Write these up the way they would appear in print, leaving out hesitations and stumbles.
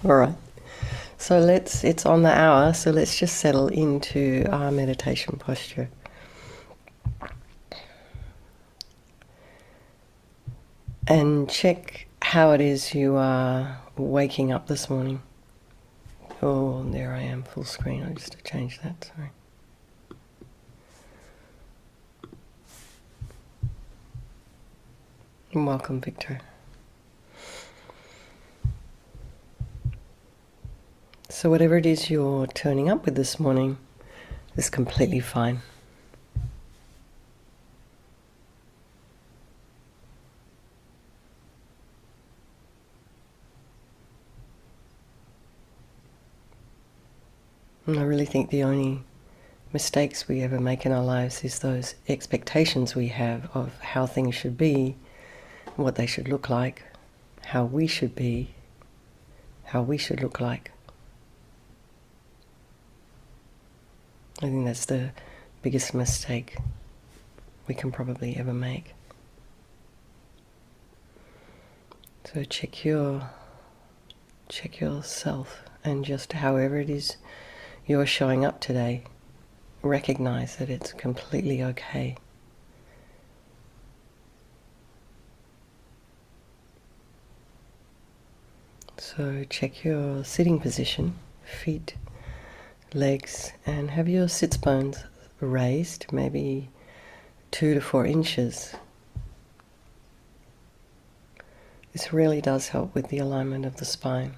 All right. So it's on the hour, so let's just settle into our meditation posture. And check how it is you are waking up this morning. Oh, there I am, full screen. I just changed that, sorry. And welcome, Victor. So whatever it is you're turning up with this morning is completely fine. And I really think the only mistakes we ever make in our lives is those expectations we have of how things should be, what they should look like, how we should be, how we should look like. I think that's the biggest mistake we can probably ever make. So check yourself, and just however it is you're showing up today, recognize that it's completely okay. So check your sitting position, feet, legs, and have your sits bones raised, maybe 2 to 4 inches. This really does help with the alignment of the spine.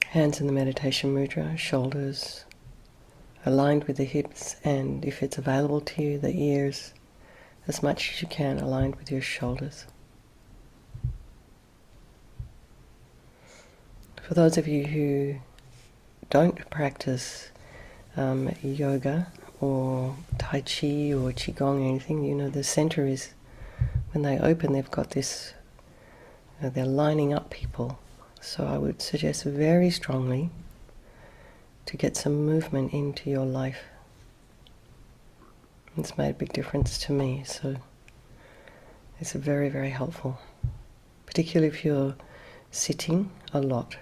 Hands in the meditation mudra, shoulders aligned with the hips, and if it's available to you, the ears as much as you can aligned with your shoulders. For those of you who don't practice yoga or Tai Chi or Qigong or anything, you know the center is, when they open, they've got this, they're lining up people. So I would suggest very strongly to get some movement into your life. It's made a big difference to me, so it's very, very helpful, particularly if you're sitting a lot.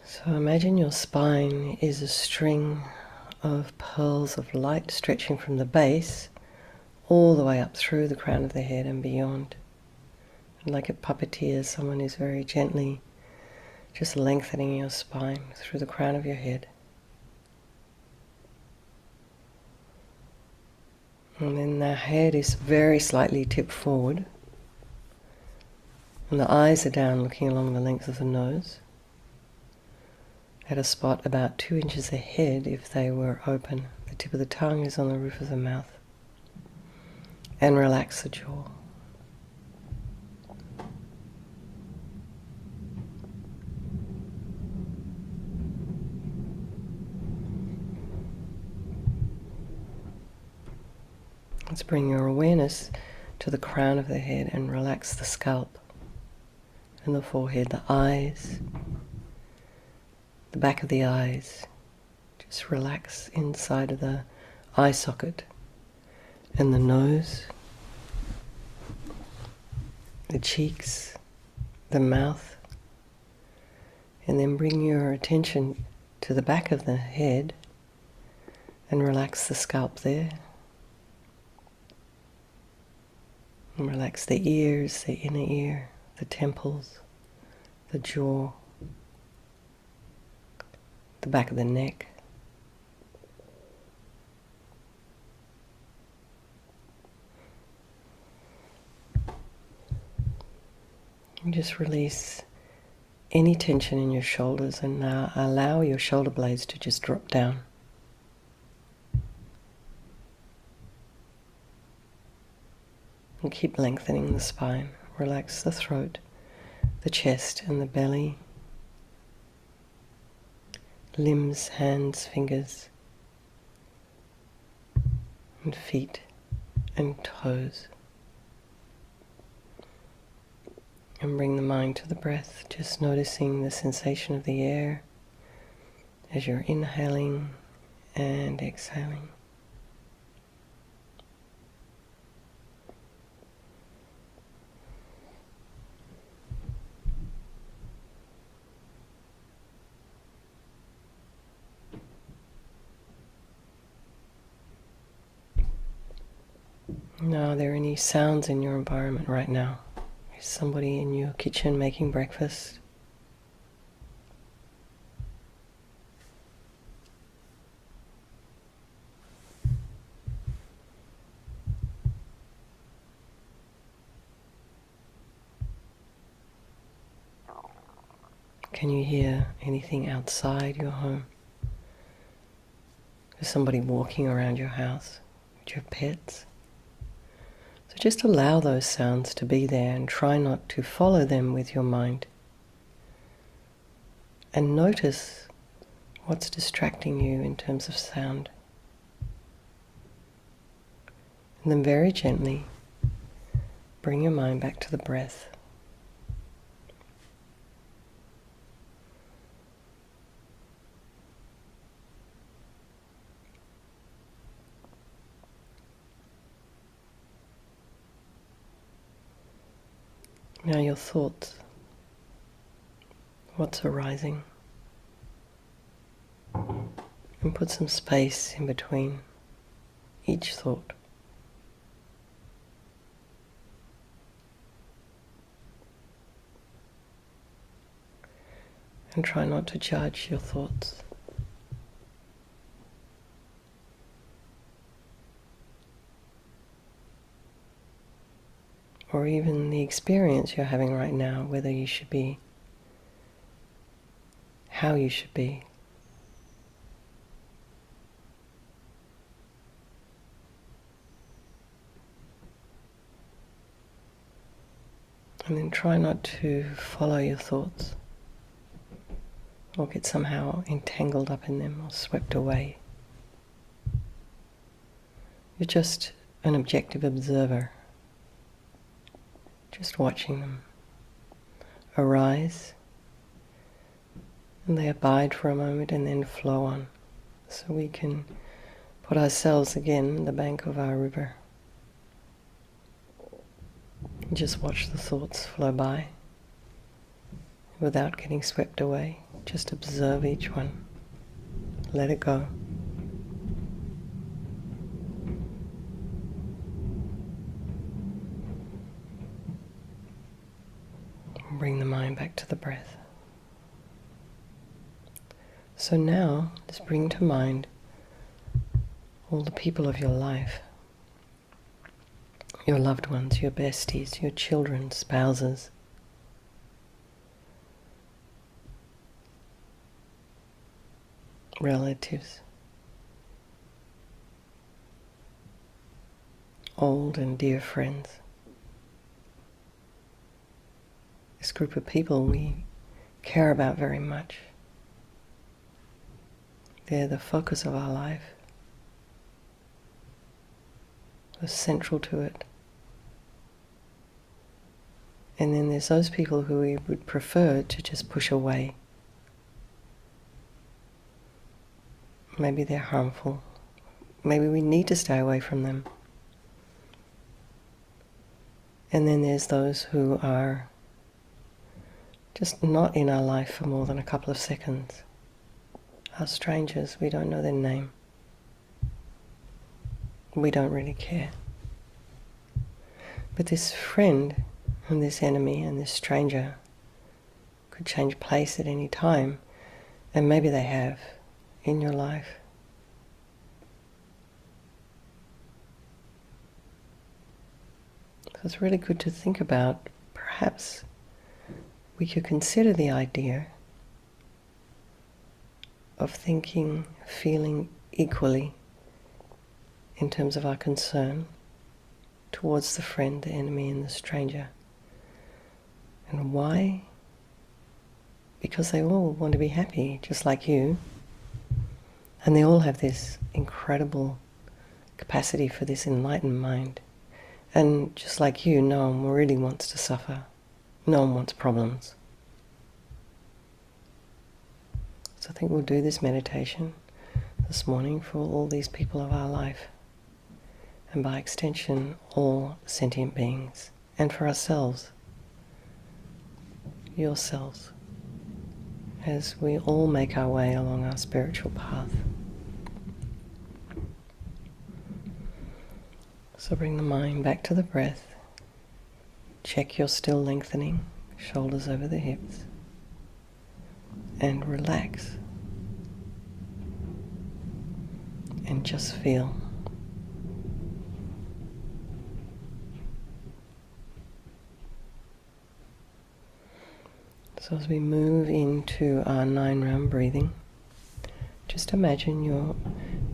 So imagine your spine is a string of pearls of light stretching from the base all the way up through the crown of the head and beyond. And like a puppeteer, someone is very gently just lengthening your spine through the crown of your head. And then the head is very slightly tipped forward. And the eyes are down, looking along the length of the nose, at a spot about 2 inches ahead if they were open. The tip of the tongue is on the roof of the mouth. And relax the jaw. Let's bring your awareness to the crown of the head and relax the scalp and the forehead, the eyes, the back of the eyes. Just relax inside of the eye socket, and the nose, the cheeks, the mouth, and then bring your attention to the back of the head and relax the scalp there. And relax the ears, the inner ear, the temples, the jaw, the back of the neck. And just release any tension in your shoulders, and now allow your shoulder blades to just drop down. And keep lengthening the spine. Relax the throat, the chest and the belly, limbs, hands, fingers, and feet and toes. And bring the mind to the breath, just noticing the sensation of the air as you're inhaling and exhaling. Now, are there any sounds in your environment right now? Is somebody in your kitchen making breakfast? Can you hear anything outside your home? Is somebody walking around your house with your pets? So just allow those sounds to be there and try not to follow them with your mind. And notice what's distracting you in terms of sound. And then very gently bring your mind back to the breath. Now your thoughts, what's arising? And put some space in between each thought. And try not to judge your thoughts. Or even the experience you're having right now, whether you should be, how you should be. And then try not to follow your thoughts or get somehow entangled up in them or swept away. You're just an objective observer, just watching them arise, and they abide for a moment and then flow on, so we can put ourselves again in the bank of our river. And just watch the thoughts flow by without getting swept away. Just observe each one. Let it go. Bring the mind back to the breath. So now, just bring to mind all the people of your life, your loved ones, your besties, your children, spouses, relatives, old and dear friends. This group of people we care about very much. They're the focus of our life. They're central to it. And then there's those people who we would prefer to just push away. Maybe they're harmful. Maybe we need to stay away from them. And then there's those who are just not in our life for more than a couple of seconds. Our strangers, we don't know their name. We don't really care. But this friend and this enemy and this stranger could change place at any time, and maybe they have in your life. So it's really good to think about, perhaps we could consider the idea of thinking, feeling equally in terms of our concern towards the friend, the enemy, and the stranger. And why? Because they all want to be happy, just like you. And they all have this incredible capacity for this enlightened mind. And just like you, no one really wants to suffer. No one wants problems. So I think we'll do this meditation this morning for all these people of our life, and by extension, all sentient beings, and for ourselves, yourselves, as we all make our way along our spiritual path. So bring the mind back to the breath. Check you're still lengthening, shoulders over the hips, and relax. And just feel. So as we move into our 9-round breathing, just imagine you're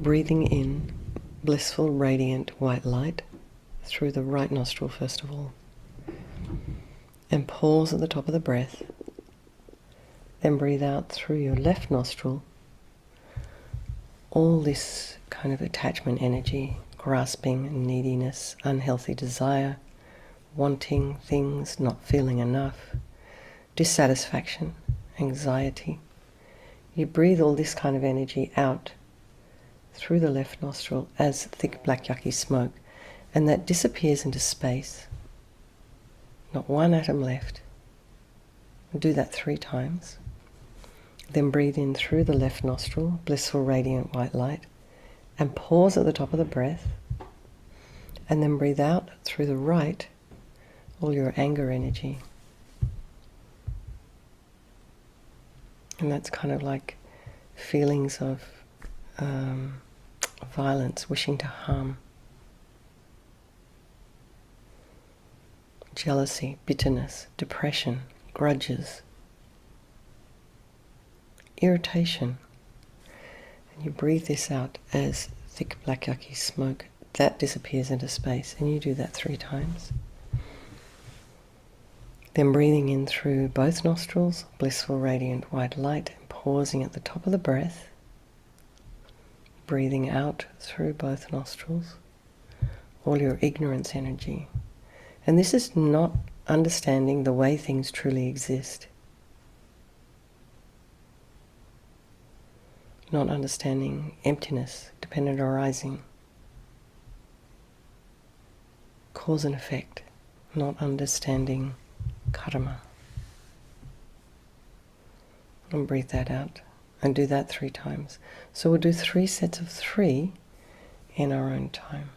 breathing in blissful, radiant white light through the right nostril first of all. And pause at the top of the breath. Then breathe out through your left nostril all this kind of attachment energy, grasping, neediness, unhealthy desire, wanting things, not feeling enough, dissatisfaction, anxiety. You breathe all this kind of energy out through the left nostril as thick black yucky smoke, and that disappears into space. Not one atom left. Do that 3 times. Then breathe in through the left nostril, blissful radiant white light, and pause at the top of the breath. And then breathe out through the right, all your anger energy. And that's kind of like feelings of violence, wishing to harm, jealousy, bitterness, depression, grudges, irritation. And you breathe this out as thick black yucky smoke. That disappears into space, and you do that 3 times. Then breathing in through both nostrils, blissful radiant white light, and pausing at the top of the breath. Breathing out through both nostrils, all your ignorance energy. And this is not understanding the way things truly exist. Not understanding emptiness, dependent arising, cause and effect. Not understanding karma. And breathe that out. And do that 3 times. So we'll do 3 sets of 3 in our own time.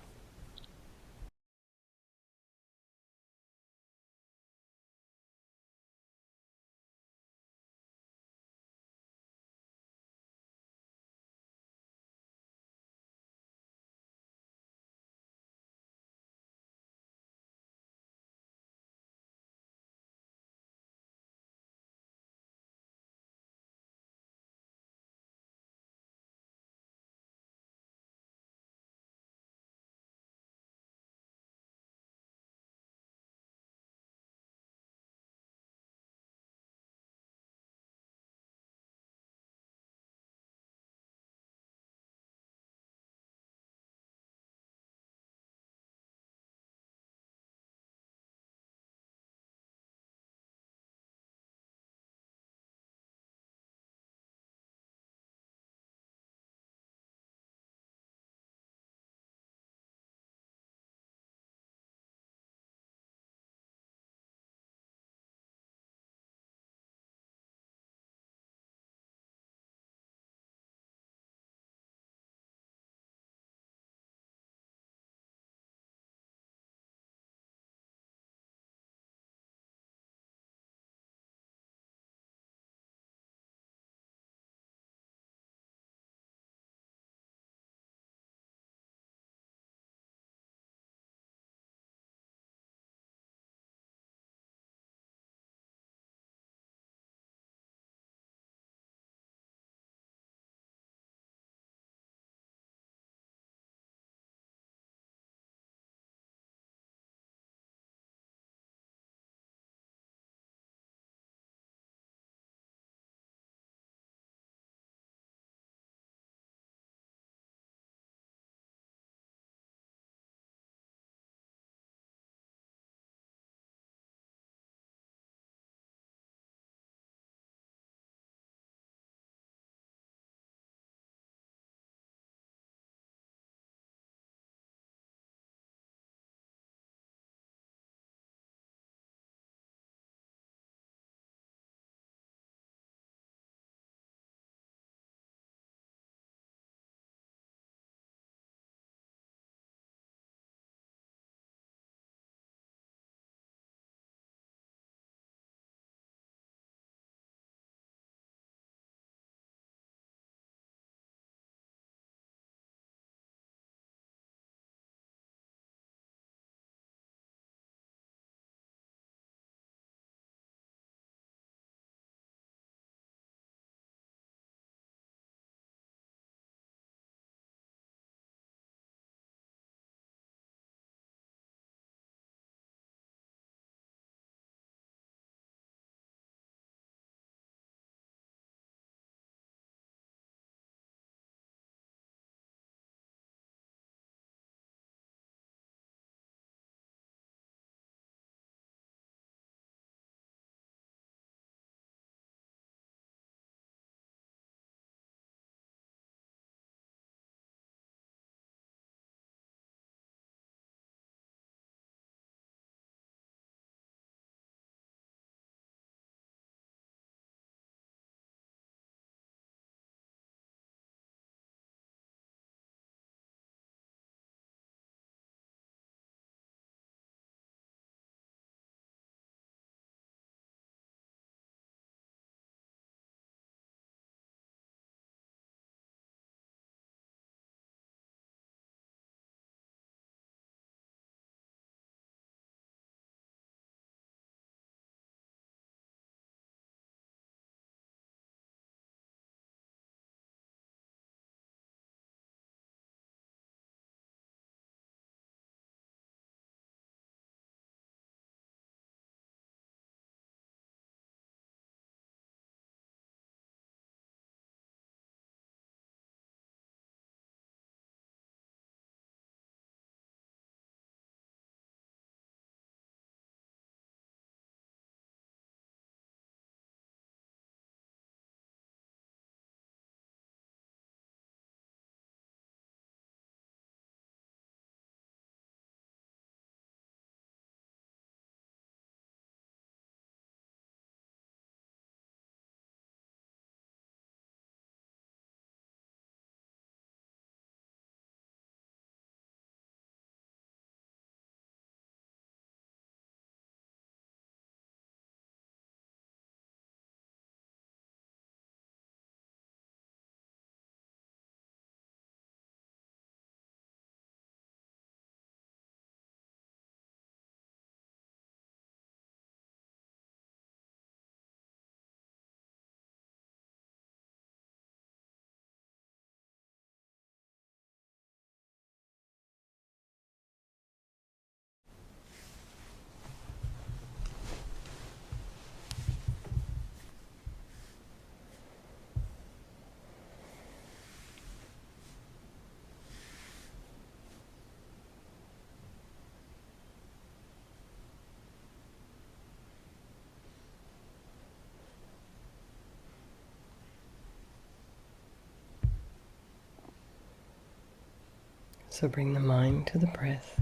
So bring the mind to the breath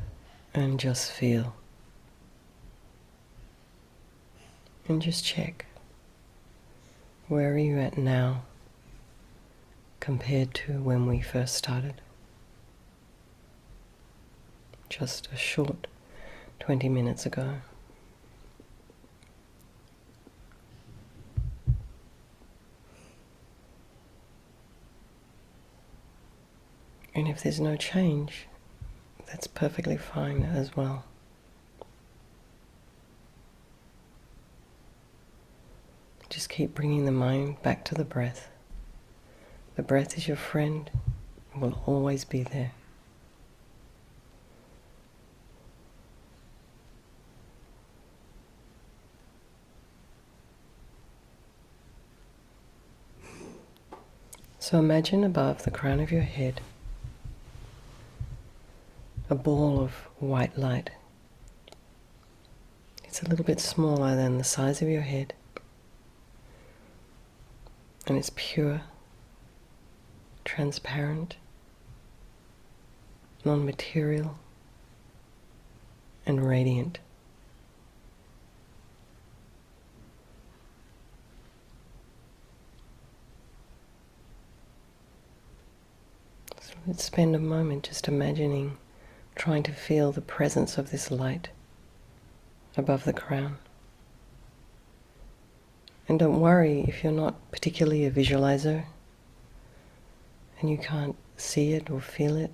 and just feel. And just check, where are you at now compared to when we first started? Just a short 20 minutes ago. And if there's no change, that's perfectly fine as well. Just keep bringing the mind back to the breath. The breath is your friend, will always be there. So imagine above the crown of your head a ball of white light. It's a little bit smaller than the size of your head, and it's pure, transparent, non-material, and radiant. So let's spend a moment just imagining, trying to feel the presence of this light above the crown. And don't worry if you're not particularly a visualizer and you can't see it or feel it.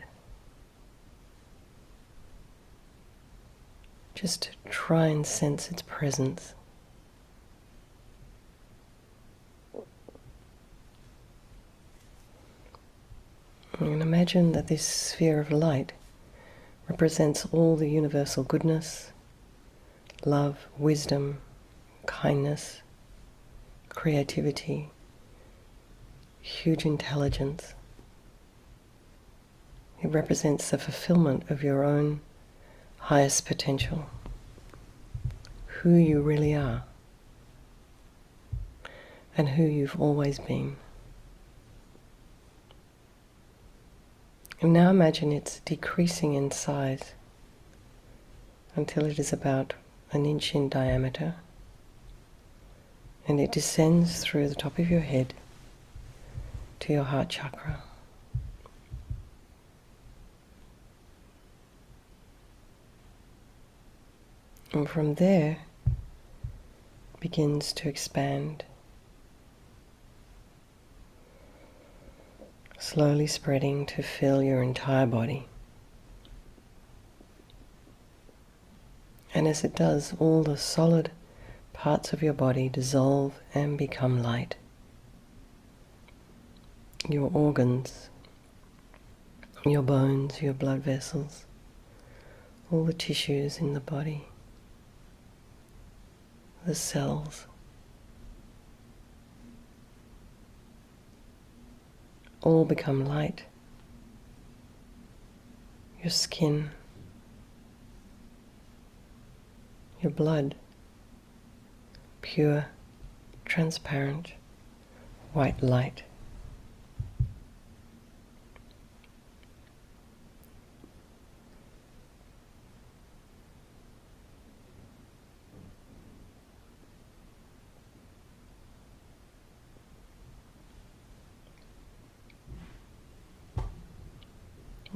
Just try and sense its presence. And imagine that this sphere of light represents all the universal goodness, love, wisdom, kindness, creativity, huge intelligence. It represents the fulfillment of your own highest potential, who you really are, and who you've always been. And now imagine it's decreasing in size until it is about an inch in diameter, and it descends through the top of your head to your heart chakra. And from there begins to expand, slowly spreading to fill your entire body. And as it does, all the solid parts of your body dissolve and become light. Your organs, your bones, your blood vessels, all the tissues in the body, the cells, all become light. Your skin, your blood, pure, transparent, white light.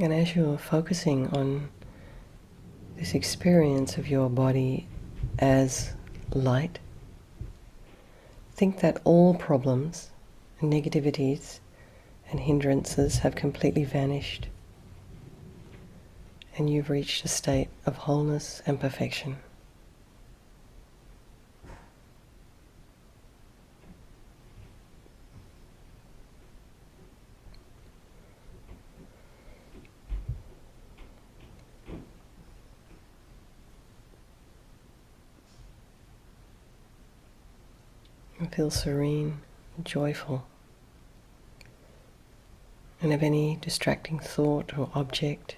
And as you're focusing on this experience of your body as light, think that all problems, negativities, and hindrances have completely vanished, and you've reached a state of wholeness and perfection. And feel serene, joyful. And if any distracting thought or object,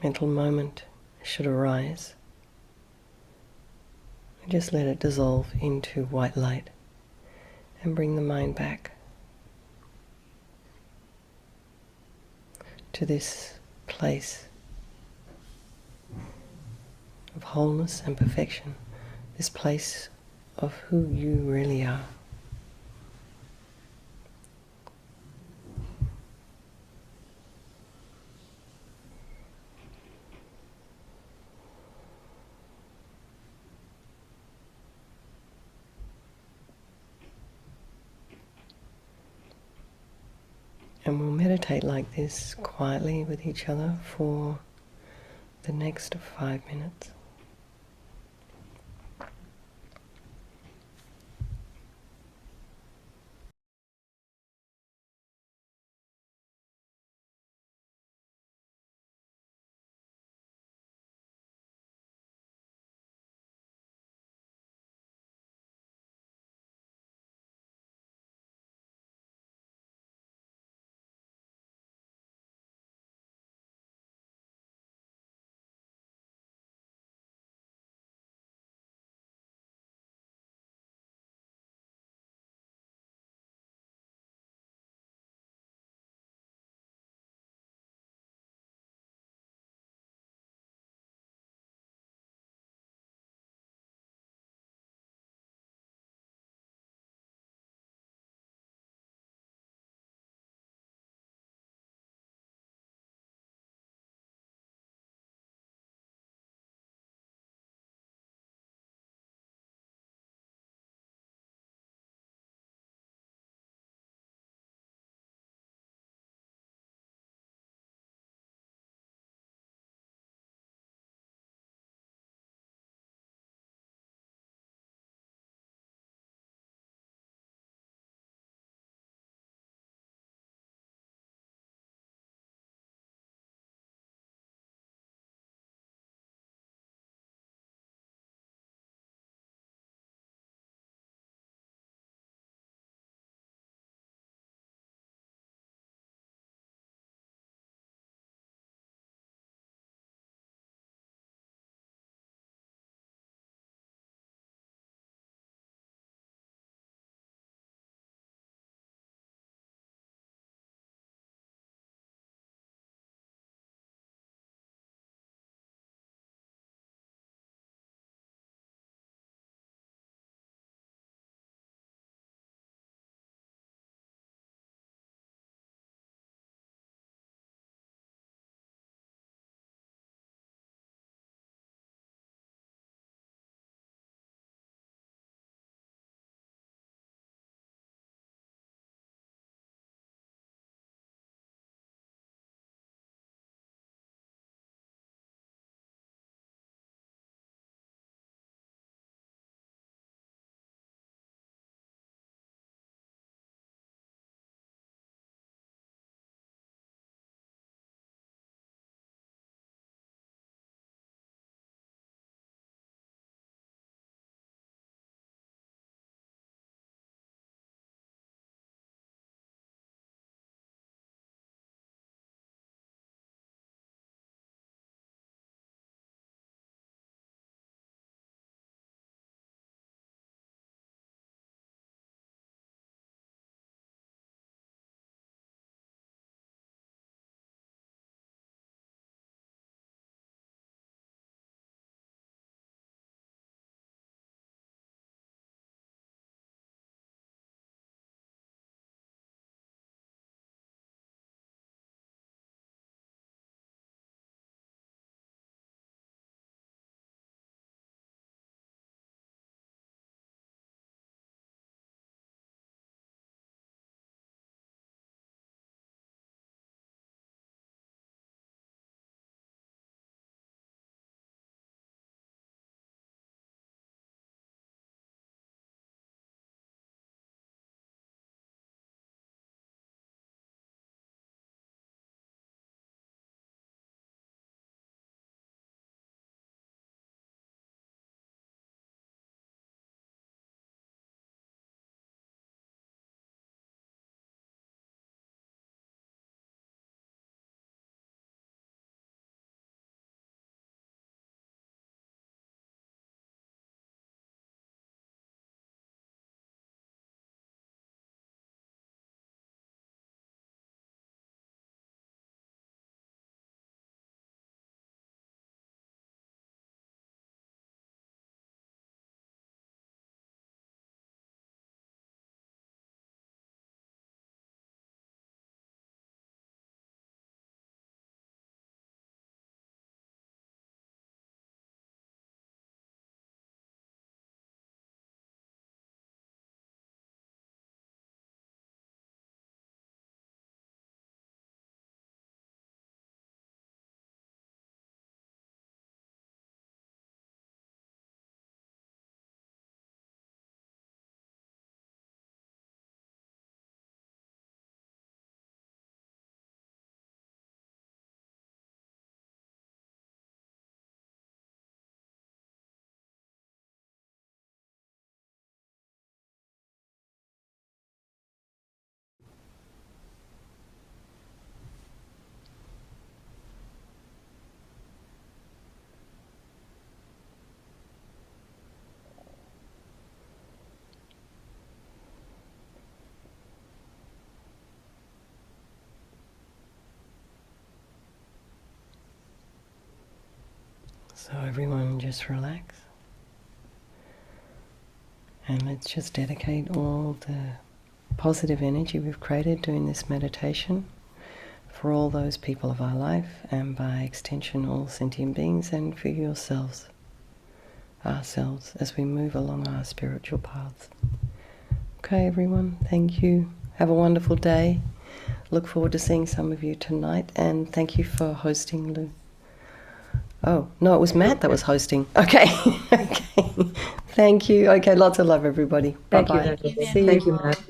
mental moment should arise, just let it dissolve into white light and bring the mind back. to this place of wholeness and perfection, this place of who you really are. And we'll meditate like this quietly with each other for the next 5 minutes. So everyone just relax. And let's just dedicate all the positive energy we've created doing this meditation for all those people of our life, and by extension all sentient beings, and for yourselves, ourselves, as we move along our spiritual paths. Okay, everyone, thank you. Have a wonderful day. Look forward to seeing some of you tonight, and thank you for hosting, Lou. Oh, no, it was Matt that was hosting. Okay. Okay. Thank you. Okay, lots of love, everybody. Bye-bye. Thank you, Matt.